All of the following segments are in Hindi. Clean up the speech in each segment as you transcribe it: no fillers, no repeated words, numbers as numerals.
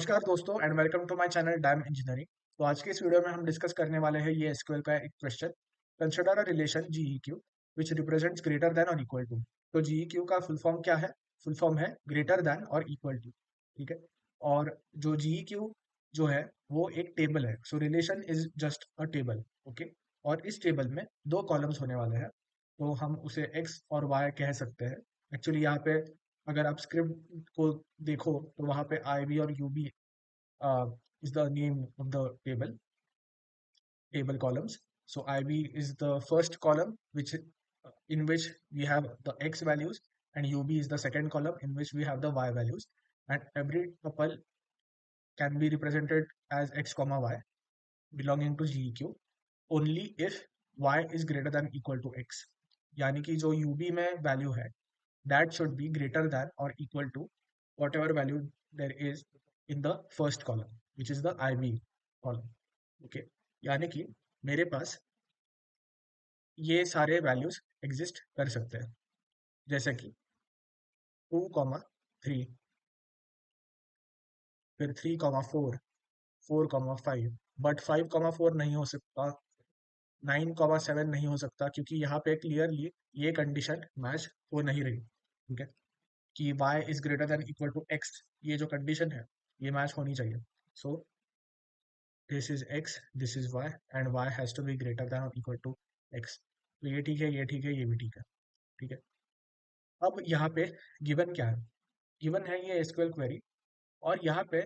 नमस्कार दोस्तों and welcome to my channel dam engineering. तो आज के इस वीडियो में हम डिस्कस करने वाले हैं ये एसक्यूएल का एक question. Consider a relation GEQ which represents greater than और इक्वल टू। तो जीईक्यू का फुल फॉर्म क्या है? फुल फॉर्म है ग्रेटर देन और इक्वल टू। ठीक है। और जो जीईक्यू जो है वो एक टेबल है। सो relation is just a table. Okay. और इस टेबल में दो कॉलम्स होने वाले हैं, तो हम उसे एक्स और वाई कह सकते हैं। एक्चुअली यहाँ पे अगर आप स्क्रिप्ट को देखो तो वहां पे आई बी और U B is the name of the table columns. So IB is the first column which in which we have the x values, and UB is the second column in which we have the y values, and every tuple can be represented as x comma y belonging to GEQ only if y is greater than equal to x. यानी कि जो UB में वैल्यू है that should be greater than or equal to whatever value there is in the first column which is the IB column. Okay. यानी कि मेरे पास ये सारे वैल्यूज एग्जिस्ट कर सकते हैं, जैसे कि 2, 3, फिर 3, 4, 4, 5, बट 5, 4 नहीं हो सकता, 9, 7 नहीं हो सकता, क्योंकि यहाँ पे क्लियरली ये कंडीशन मैच हो नहीं रही। ठीक है, कि y is greater than equal to x, ये जो कंडीशन है ये मैच होनी चाहिए। So this is x, this is y, and y has to be greater than और इक्वल टू x। तो ये ठीक है, ये ठीक है, ये भी ठीक है। ठीक है। अब यहाँ पे गिवन क्या है? गिवन है ये एसक्यूएल क्वेरी, और यहाँ पे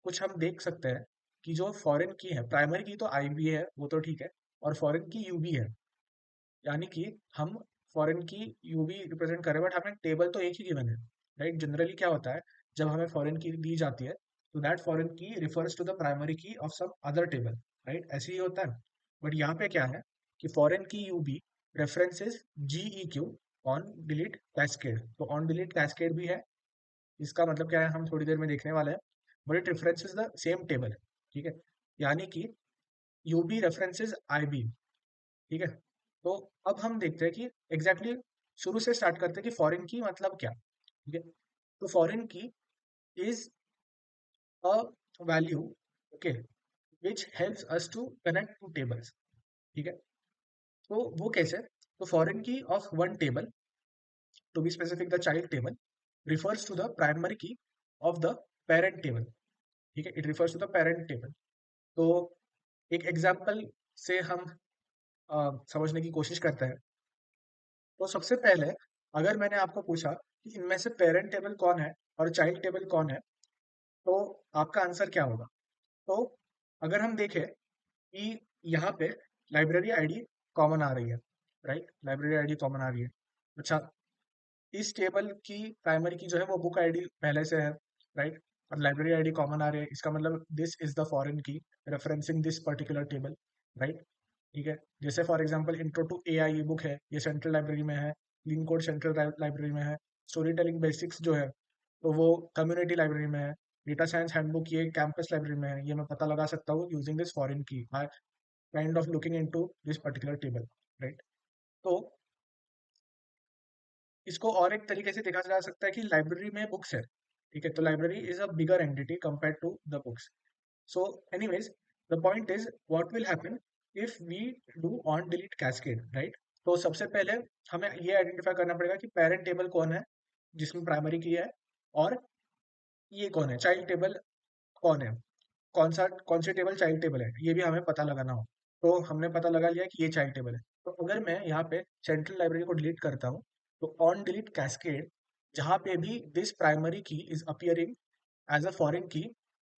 कुछ हम देख सकते हैं कि जो फॉरेन की है, प्राइमरी की तो आईबी है, वो तो ठीक है, और फॉरेन की यूबी है। यानी कि हम फॉरेन की यूबी रिप्रेजेंट कर रहे हैं, बट हमें टेबल तो एक ही गिवन है। राइट, जनरली क्या होता है जब हमें फॉरेन की दी जाती है तो that foreign key refers to the primary key of some other table. Right, ऐसे ही होता है। बट यहाँ पे क्या है कि foreign key UB references GE Q on delete cascade. तो ऑन डिलीट कैस्केड भी है, इसका मतलब क्या है हम थोड़ी देर में देखने वाले हैं। But it references the same table. ठीक है। यानी कि यूबी रेफरेंसेस आईबी। ठीक है। तो अब हम देखते हैं कि एग्जैक्टली शुरू से स्टार्ट करते हैं कि फॉरेन की मतलब क्या। ठीक है। तो foreign key is a value, okay, which helps us to connect two tables. ठीक है। तो वो कैसे? तो foreign key of one table, to be specific the child table, refers to the primary key of the parent table। ठीक है, it refers to the parent table। तो एक एग्जाम्पल से हम समझने की कोशिश करते हैं। तो सबसे पहले अगर मैंने आपको पूछा कि इनमें से पेरेंट टेबल कौन है और चाइल्ड टेबल कौन है, तो आपका आंसर क्या होगा? तो अगर हम देखें कि यहाँ पे लाइब्रेरी आईडी कॉमन आ रही है, राइट, लाइब्रेरी आईडी कॉमन आ रही है। अच्छा, इस टेबल की प्राइमरी की जो है वो बुक आईडी पहले से है, राइट, और लाइब्रेरी आईडी कॉमन आ रही है, इसका मतलब this is the foreign key referencing this particular table. Right. ठीक है। जैसे for example intro to AI book है, ये सेंट्रल लाइब्रेरी में है, क्लीन कोड सेंट्रल लाइब्रेरी में है, स्टोरी टेलिंग बेसिक्स जो है तो वो कम्युनिटी लाइब्रेरी में है, डेटा साइंस हैंडबुक ये कैंपस लाइब्रेरी में है। ये मैं पता लगा सकता हूँ using this foreign key by kind of looking into this particular table. Right. तो इसको और एक तरीके से देखा जा सकता है कि लाइब्रेरी में बुक्स है। ठीक है, तो library is a bigger entity compare to the books. So anyways, the point is what will happen if we do on delete cascade. Right. तो सबसे पहले हमें ये आइडेंटिफाई करना पड़ेगा कि पेरेंट टेबल कौन है जिसमें प्राइमरी की है, और ये कौन है, चाइल्ड टेबल कौन है, कौन सी टेबल चाइल्ड टेबल है, ये भी हमें पता लगाना हो। तो हमने पता लगा लिया कि ये चाइल्ड टेबल है। तो अगर मैं यहाँ पे सेंट्रल लाइब्रेरी को डिलीट करता हूँ, तो ऑन डिलीट कैस्केड जहाँ पे भी this primary key is appearing as a foreign key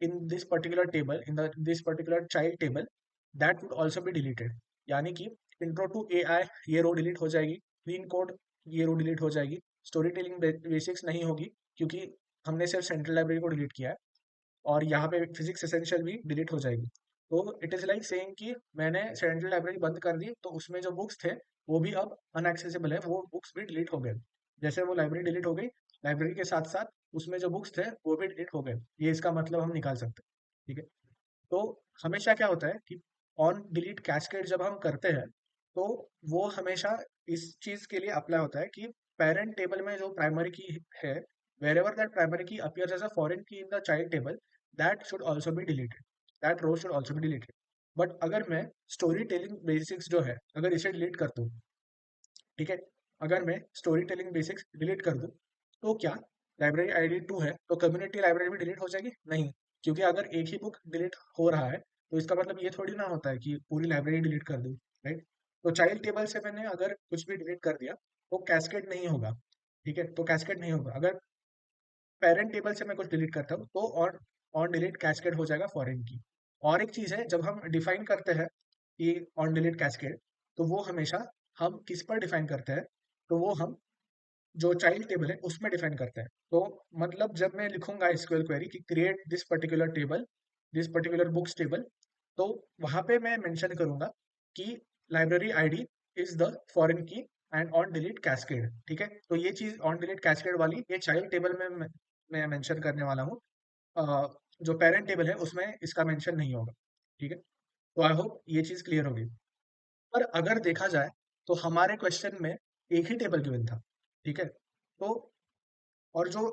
in this particular table, in this particular child table, that would also be deleted. यानी कि इंट्रो टू ए आई ये रो डिलीट हो जाएगी, क्लीन कोड ये रो डिलीट हो जाएगी, स्टोरी टेलिंग बेसिक्स नहीं होगी क्योंकि हमने सिर्फ सेंट्रल लाइब्रेरी को डिलीट किया है, और यहाँ पे फिजिक्स एसेंशियल भी डिलीट हो जाएगी। तो इट इज लाइक सेइंग कि मैंने सेंट्रल लाइब्रेरी बंद कर दी तो उसमें जो बुक्स थे वो भी अब अनएक्सेसिबल है, वो बुक्स भी डिलीट हो गए। जैसे वो लाइब्रेरी डिलीट हो गई, लाइब्रेरी के साथ साथ उसमें जो बुक्स थे वो भी डिलीट हो गए। ये इसका मतलब हम निकाल सकते हैं। ठीक है। तो हमेशा क्या होता है कि ऑन डिलीट कैस्केड जब हम करते हैं तो वो हमेशा इस चीज के लिए अप्लाई होता है कि पेरेंट टेबल में जो प्राइमरी की है, wherever that primary key appears as a foreign key in the child table, that should also be deleted, that row should also be deleted. But अगर मैं स्टोरी टेलिंग बेसिक्स जो है अगर इसे डिलीट कर दूँ, ठीक है, अगर मैं स्टोरी टेलिंग बेसिक्स डिलीट कर दूँ, तो क्या लाइब्रेरी आईडी 2 है तो कम्युनिटी लाइब्रेरी भी डिलीट हो जाएगी? नहीं, क्योंकि अगर एक ही बुक डिलीट हो रहा है तो इसका मतलब ये थोड़ी ना होता है कि पूरी लाइब्रेरी डिलीट कर दूँ, राइट? तो चाइल्ड टेबल से मैंने अगर कुछ भी डिलीट कर दिया तो कैस्केड नहीं होगा, ठीक है, तो कैस्केड नहीं होगा। अगर पेरेंट टेबल से मैं कुछ डिलीट करता हूँ तो ऑन ऑन डिलीट कैस्केड हो जाएगा फॉरेन की। और एक चीज है, जब हम डिफाइन करते हैं कि ऑन डिलीट कैस्केड, तो वो हमेशा हम किस पर डिफाइन करते हैं? तो वो हम जो चाइल्ड टेबल है उसमें डिफाइन करते हैं। तो मतलब जब मैं लिखूंगा एसक्यूएल क्वेरी कि create this particular table, this particular books table, तो वहां पे मैं मेंशन करूंगा कि library ID is the foreign की एंड ऑन डिलीट कैस्केड, ठीक है। तो ये चीज ऑन डिलीट कैस्केड वाली ये चाइल्ड टेबल में मैं मेंशन करने वाला हूँ। अ, जो पेरेंट टेबल है उसमें इसका मेंशन नहीं होगा, ठीक है। तो आई होप ये चीज क्लियर होगी। पर अगर देखा जाए तो हमारे क्वेश्चन में एक ही टेबल गिवन था, ठीक है। तो और जो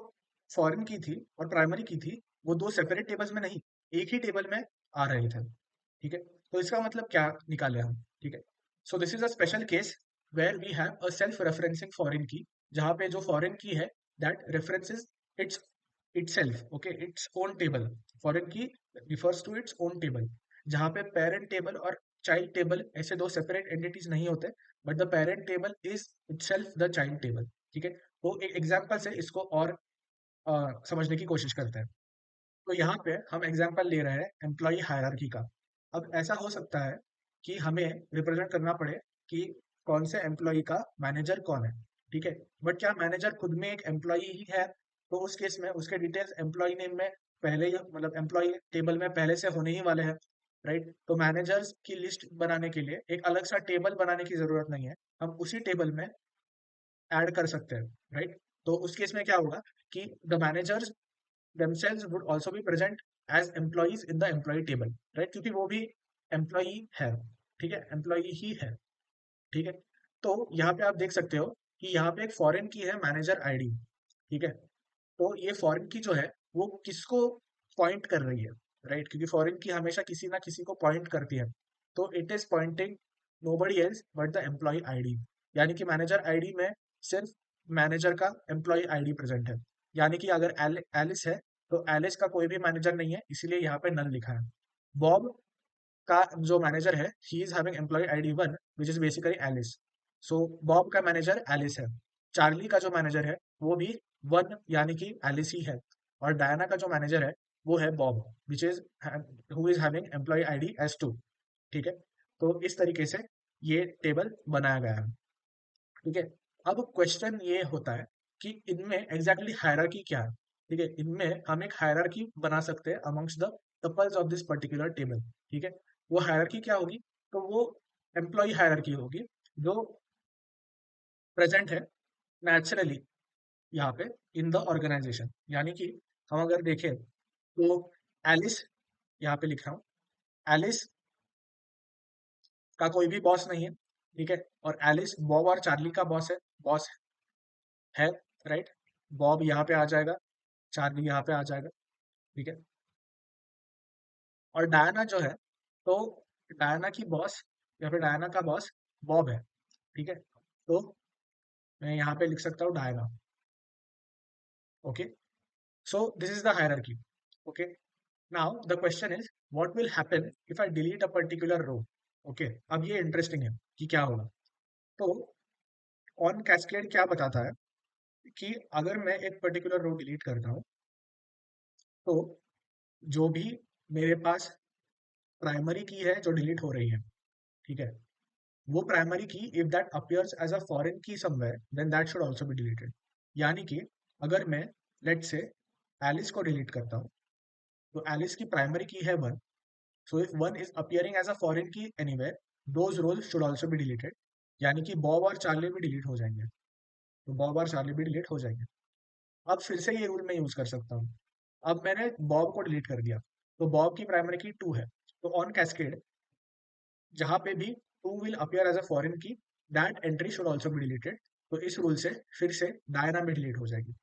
फॉरेन की थी और प्राइमरी की थी वो दो सेपरेट टेबल्स में नहीं, एक ही टेबल में आ रहे थे, ठीक है। तो इसका मतलब क्या निकाले हम, ठीक है। So this is a special case where we have a self referencing foreign key, जहाँ पे जो फॉरेन की है that references its itself, okay, its own table। Foreign key refers to its own table, जहाँ पे पेरेंट टेबल और चाइल्ड टेबल ऐसे दो सेपरेट एंटिटीज नहीं होते, but the parent table is itself the child table, ठीक है। तो एक एग्जांपल से इसको और समझने की कोशिश करते हैं। तो यहाँ पे हम एग्जांपल ले रहे हैं एम्प्लॉय हायरार्की का। अब ऐसा हो सकता है कि हमें रिप्रेजेंट करना पड़े कि कौन से एम्प्लॉय का मैनेजर कौन है, ठीक है। बट क्या मैनेजर खुद में एक एम्प्लॉय ही है? तो उस केस में उसके डिटेल्स एम्प्लॉय नेम में पहले ही, मतलब एम्प्लॉय टेबल में पहले से होने ही वाले हैं, राइट। तो मैनेजर्स की लिस्ट बनाने के लिए एक अलग सा टेबल बनाने की जरूरत नहीं है, हम उसी टेबल में ऐड कर सकते हैं, राइट। तो उस केस में क्या होगा कि the managers themselves would also be present as employees in the employee table, right, क्योंकि वो भी एम्प्लॉई है, ठीक है, एम्प्लॉई ही है, ठीक है। तो यहाँ पे आप देख सकते हो कि यहाँ पे एक फॉरेन की है मैनेजर आईडी, ठीक है। तो ये फॉरेन की जो है वो किसको पॉइंट कर रही है, राइट, क्योंकि फॉरेन की हमेशा किसी ना किसी को पॉइंट करती है। तो it is pointing nobody else but the employee ID, यानी कि मैनेजर आईडी में सिर्फ मैनेजर का एम्प्लॉय आईडी प्रेजेंट है। यानी कि अगर एलिस है तो एलिस का कोई भी मैनेजर नहीं है, इसीलिए यहाँ पे नल लिखा है। बॉब का जो मैनेजर है he is having employee ID 1 which is basically Alice, so Bob का मैनेजर एलिस है। चार्ली का जो मैनेजर है वो भी 1 यानी कि एलिस ही है। और डायना का जो मैनेजर है वो है Bob which is who is having employee ID as 2, ठीक है। तो इस तरीके से ये टेबल बनाया गया है, ठीक है। अब क्वेश्चन ये होता है कि इनमें एग्जैक्टली हायरार्की क्या है, ठीक है। इनमें हम एक हायरार्की बना सकते हैं amongst the tuples of this particular table, ठीक है। वो हायरार्की क्या होगी? तो वो एम्प्लॉय हायरार्की होगी जो प्रेजेंट है नेचुरली यहाँ पे इन द ऑर्गेनाइजेशन। यानी कि हम अगर देखें तो एलिस, यहाँ पे लिख रहा हूँ, एलिस का कोई भी बॉस नहीं है, ठीक है। और एलिस बॉब और चार्ली का बॉस है, राइट। बॉब यहाँ पे आ जाएगा, चार्ली यहाँ पे आ जाएगा, ठीक है। और डायना जो है, तो डायना की बॉस या फिर डायना का बॉस बॉब है, ठीक है। तो मैं यहाँ पे लिख सकता हूँ Diana, okay. So this is the hierarchy, okay. Now the question is what will happen if I delete a particular row, okay. अब ये इंटरेस्टिंग है कि क्या होगा। तो ऑन कैस्केड क्या बताता है कि अगर मैं एक पर्टिकुलर रो डिलीट करता हूँ तो जो भी मेरे पास प्राइमरी की है जो डिलीट हो रही है, ठीक है, वो primary key if that appears as a foreign key somewhere then that should also be deleted. यानी कि अगर मैं लेट से एलिस को डिलीट करता हूँ तो एलिस की प्राइमरी की है 1, so if 1 is appearing as a foreign key anywhere those rows should also be deleted. यानी कि बॉब और चार्ली भी डिलीट हो जाएंगे, तो बॉब और चार्ली भी डिलीट हो जाएंगे। अब फिर से ये रूल मैं यूज कर सकता हूँ। अब मैंने बॉब को डिलीट कर दिया तो बॉब की प्राइमरी की 2 है, तो ऑन कैस्केड जहां पे भी two will appear as a foreign key that entry should also be deleted. तो इस रूल से फिर से डायना भी डिलीट हो जाएगी,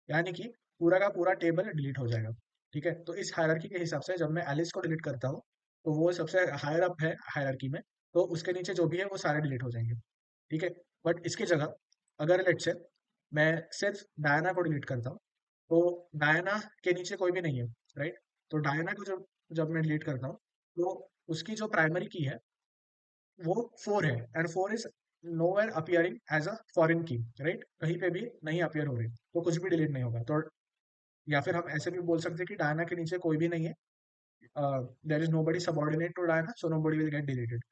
यानी कि पूरा का पूरा टेबल डिलीट हो जाएगा। ठीक है। तो इस हायरार्की के हिसाब से जब मैं एलिस को डिलीट करता हूँ तो वो सबसे हायर अप है हायरार्की में, तो उसके नीचे जो भी है वो सारे डिलीट हो जाएंगे। ठीक है। बट इसकी जगह अगर लेट्स से मैं सिर्फ डायना को डिलीट करता हूँ तो डायना के नीचे कोई भी नहीं है, राइट। तो डायना को जब जब मैं डिलीट करता हूँ तो उसकी जो प्राइमरी की है वो 4 है, and 4 is nowhere appearing as a foreign key, right. कहीं पे भी नहीं अपियर हो रही, तो कुछ भी डिलीट नहीं होगा। तो या फिर हम ऐसे भी बोल सकते हैं कि डायना के नीचे कोई भी नहीं है, there is nobody subordinate to Diana, so nobody will get deleted.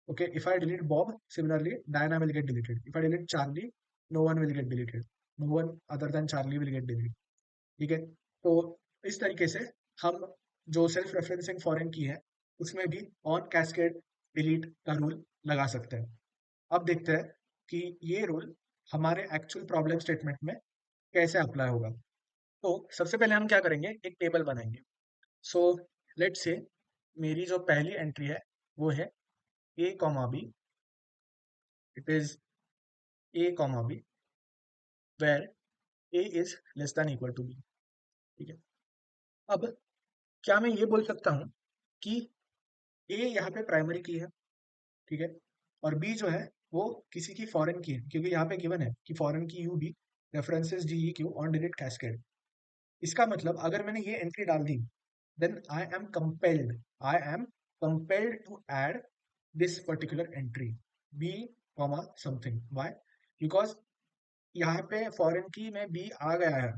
Okay, if I delete Bob, similarly, Diana will get deleted. If I delete Charlie, no one will get deleted. No one other than Charlie will get deleted. ठीक है। तो इस तरीके से हम जो सेल्फ रेफरेंसिंग फॉरेन की है उसमें भी ऑन कैस्केड डिलीट का रूल लगा सकते हैं। अब देखते हैं कि ये रूल हमारे एक्चुअल प्रॉब्लम स्टेटमेंट में कैसे अप्लाई होगा। तो सबसे पहले हम क्या करेंगे, एक टेबल बनाएंगे। सो लेट्स से मेरी जो पहली एंट्री है वो है A comma B, it is A comma B where A is less than equal to B. ठीक है। अब क्या मैं ये बोल सकता हूँ कि ए यहाँ पे प्राइमरी की है, ठीक है, और बी जो है वो किसी की फॉरेन की है, क्योंकि यहाँ पे गिवन है कि foreign key U B references D E Q on delete cascade. इसका मतलब अगर मैंने ये एंट्री डाल दी, then I am compelled to add this particular entry B comma something. Why? Because यहाँ पे फॉरेन की में बी आ गया है,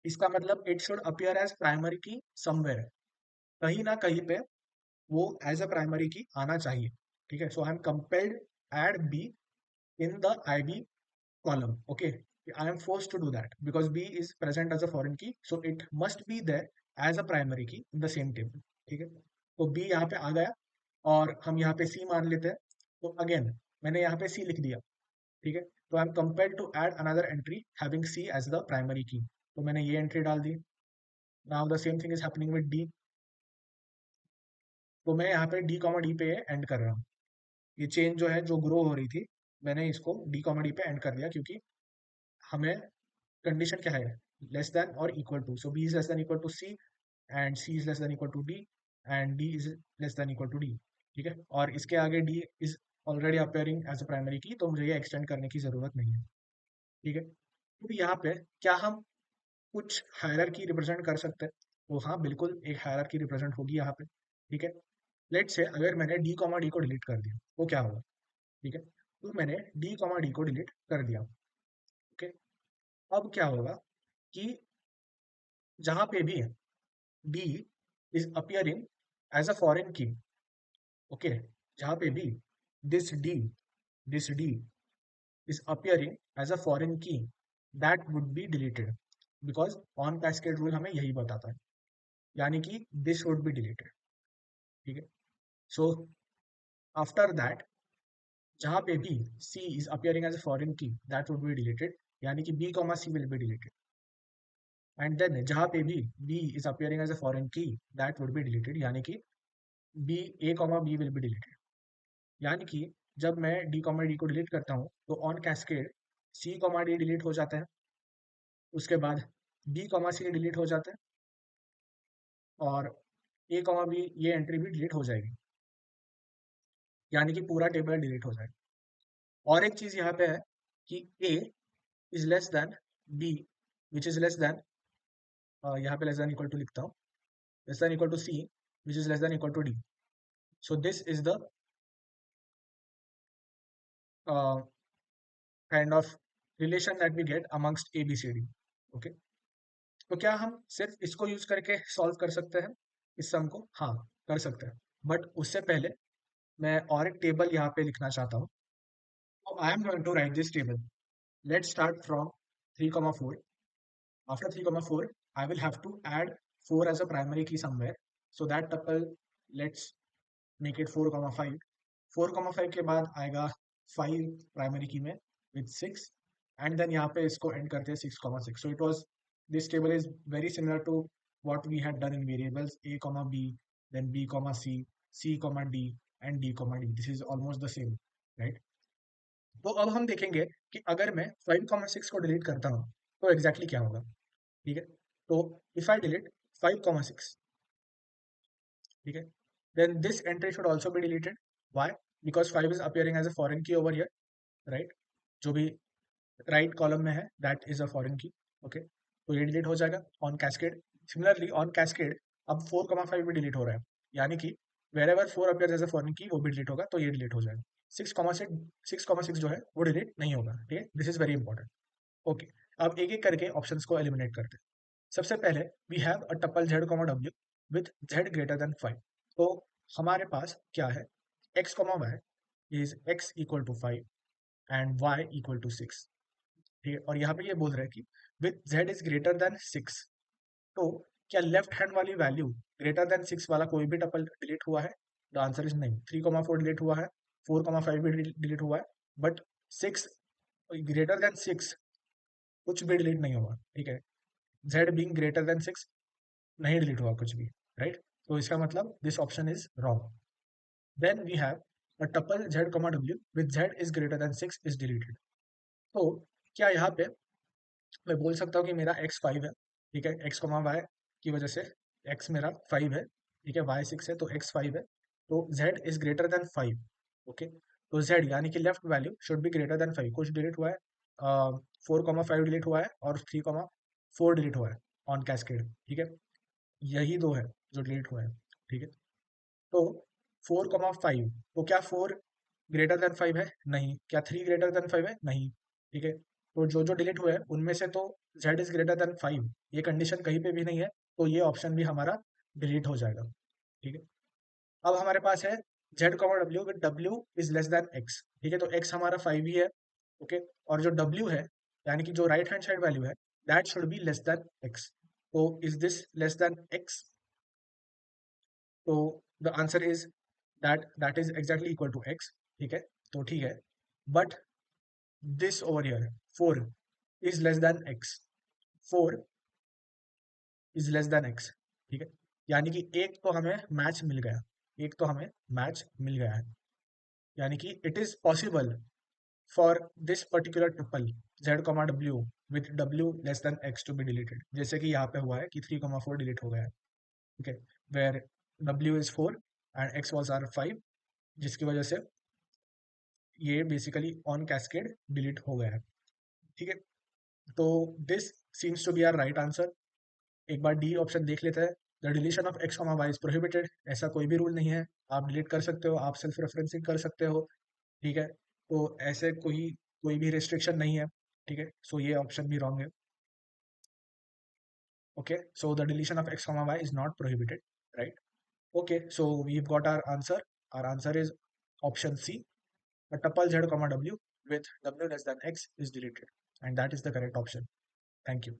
इसका मतलब it should appear as primary key somewhere, कहीं ना कहीं पे वो एज अ प्राइमरी की आना चाहिए। ठीक है। So I am compelled add B in the I B column. Okay, I am forced to do that because B is present as a foreign key, so it must be there as a primary key in the same table. ठीक है। तो B यहाँ पे आ गया और हम यहाँ पे C मान लेते हैं। तो अगेन मैंने यहाँ पे C लिख दिया। ठीक है। तो I am compelled to add another entry having C as the primary key, तो मैंने ये एंट्री डाल दी। Now the same thing is happening with D। तो मैं यहाँ पे D कॉमा डी पे एंड कर रहा हूँ। ये चेन जो है जो ग्रो हो रही थी, मैंने इसको D कॉमा डी पे एंड कर दिया, क्योंकि हमें कंडीशन क्या है, लेस देन और equal to. So B is less than equal to C and C is less than equal to D and D is less than equal to D. ठीक है। और इसके आगे D is already appearing as a primary key, तो मुझे ये एक्सटेंड करने की जरूरत नहीं है। ठीक है। तो यहाँ पे क्या हम कुछ हायरार्की रिप्रेजेंट कर सकते हैं? तो हाँ, बिल्कुल एक हायरार्की रिप्रेजेंट होगी यहाँ पे। ठीक है। लेट से अगर मैंने डी कॉमा डी को डिलीट कर दिया तो क्या होगा? ठीक है। तो मैंने डी कॉमा डी को डिलीट कर दिया। ओके। अब क्या होगा कि जहां पे भी D is appearing as a foreign key. Okay, जहां पे भी this D is appearing as a foreign key, that would be deleted because on cascade rule हमें यही बताता है, यानी कि this would be deleted। ठीक है। So after that जहां पे भी C is appearing as a foreign key, that would be deleted, यानी कि B comma C will be deleted। And then जहां पे भी B is appearing as a foreign key, that would be deleted, यानी कि B A comma B will be deleted। यानी कि जब मैं डी कॉमा डी को डिलीट करता हूँ तो on cascade C comma D delete हो जाता है, उसके बाद बी कॉमा सी डिलीट हो जाता है, और ए कॉमा बी ये एंट्री भी डिलीट हो जाएगी, यानी कि पूरा टेबल डिलीट हो जाएगा। और एक चीज यहाँ पे है कि A is less than B which is less than, यहाँ पे लेस देन इक्वल टू लिखता हूँ, less than equal to C which is less than equal to D. So this is the kind of relation that we get amongst A B C D. Okay. तो क्या हम सिर्फ इसको यूज करके सॉल्व कर सकते हैं इस सम को? हाँ, कर सकते हैं। बट उससे पहले मैं और एक टेबल यहाँ पे लिखना चाहता हूँ। तो I am going to write this table. Let's start from 3,4। After 3,4 I will have to add 4 as a primary key somewhere, so that tuple, let's make it 4,5। 4,5 के बाद आएगा 5 प्राइमरी की में विद 6, एंड देन यहाँ पे इसको एंड करते हैं 6,6। So it was, this table is very similar to what we had done in variables a comma b, then b comma c comma d and d comma d। This is almost the same, right. तो अब हम देखेंगे कि अगर मैं 5,6 को डिलीट करता हूँ तो एग्जैक्टली क्या होगा। ठीक है। तो इफ आई डिलीट 5,6, ठीक है. Then this entry should also be deleted. Why? Because 5 is appearing as a foreign key over here, right? जो भी राइट कॉलम में है that is a foreign key. Okay, तो ये डिलीट हो जाएगा on cascade. Similarly on cascade अब 4,5 भी डिलीट हो रहा है, यानी कि wherever 4 appears as a foreign key वो भी डिलीट होगा, तो ये डिलीट हो जाएगा. 6,6 जो है वो डिलीट नहीं होगा, ठीक है. This is very important. Okay, अब एक एक करके ऑप्शंस को एलिमिनेट करते हैं. सबसे पहले we have a tuple z, w with z greater than 5. तो हमारे पास क्या है, x, y is x equal to 5 and y equal to 6, ठीक है. और यहाँ पे ये बोल रहे हैं कि with z is greater than 6, तो क्या लेफ्ट हैंड वाली वैल्यू ग्रेटर देन 6 वाला कोई भी टपल डिलीट हुआ है? द आंसर इज नहीं. 3,4 डिलीट हुआ है, 4,5 भी डिलीट हुआ है, बट 6 ग्रेटर देन 6 कुछ भी डिलीट नहीं हुआ, ठीक है. z बीइंग ग्रेटर देन 6 नहीं डिलीट हुआ कुछ भी, राइट. तो इसका मतलब this option is wrong. Then we have a tuple z, w with z is greater than 6 is deleted. तो क्या यहाँ पे मैं बोल सकता हूँ कि मेरा x 5 है, ठीक है. x, y की वजह से x मेरा 5 है, ठीक है. y 6 है, तो x 5 है, तो z is greater than 5. Okay, तो z यानी कि left value should be greater than 5. कुछ डिलीट हुआ है, 4,5 डिलीट हुआ है और 3,4 डिलीट हुआ है ऑन कैस्केड, ठीक है. यही दो है जो डिलीट हुआ है, ठीक है. तो 4,5, तो क्या 4 ग्रेटर देन 5 है? नहीं. क्या 3 ग्रेटर देन 5 है? नहीं, ठीक है. तो जो जो डिलीट हुए हैं उनमें से तो z इज ग्रेटर देन 5 ये कंडीशन कहीं पे भी नहीं है, तो ये ऑप्शन भी हमारा डिलीट हो जाएगा, ठीक है. अब हमारे पास है z, w with w is less than x, ठीक है. तो x हमारा 5 ही है, ओके. और जो w है यानी कि जो राइट हैंड साइड वैल्यू है that should be less than x. तो is this less than x? तो the answer is that is exactly equal to x, ठीक है. तो ठीक है, but this over here 4 is less than x. 4 is less than x, ठीक है. यानी कि एक तो हमें मैच मिल गया, एक तो हमें मैच मिल गया है, यानी कि it is possible for this particular triple z, w with w less than x to be deleted, जैसे कि यहाँ पे हुआ है कि 3,4 डिलीट हो गया है, ठीक है. Where w is 4 and x was are 5, जिसकी वजह से ये बेसिकली ऑन कैस्केड डिलीट हो गया है, ठीक है. तो this seems to be our right answer. एक बार डी ऑप्शन देख लेते हैं. The deletion of x, y is prohibited. ऐसा कोई भी रूल नहीं है, आप डिलीट कर सकते हो, आप सेल्फ रेफरेंसिंग कर सकते हो, ठीक है. तो ऐसे कोई कोई भी रिस्ट्रिक्शन नहीं है, ठीक है. सो ये ऑप्शन भी रॉन्ग है. Okay, so the deletion of x, y is not prohibited, right. Okay, so we got our answer. Our answer is option C. The tuple z, w with w less than x is deleted, and that is the correct option. Thank you.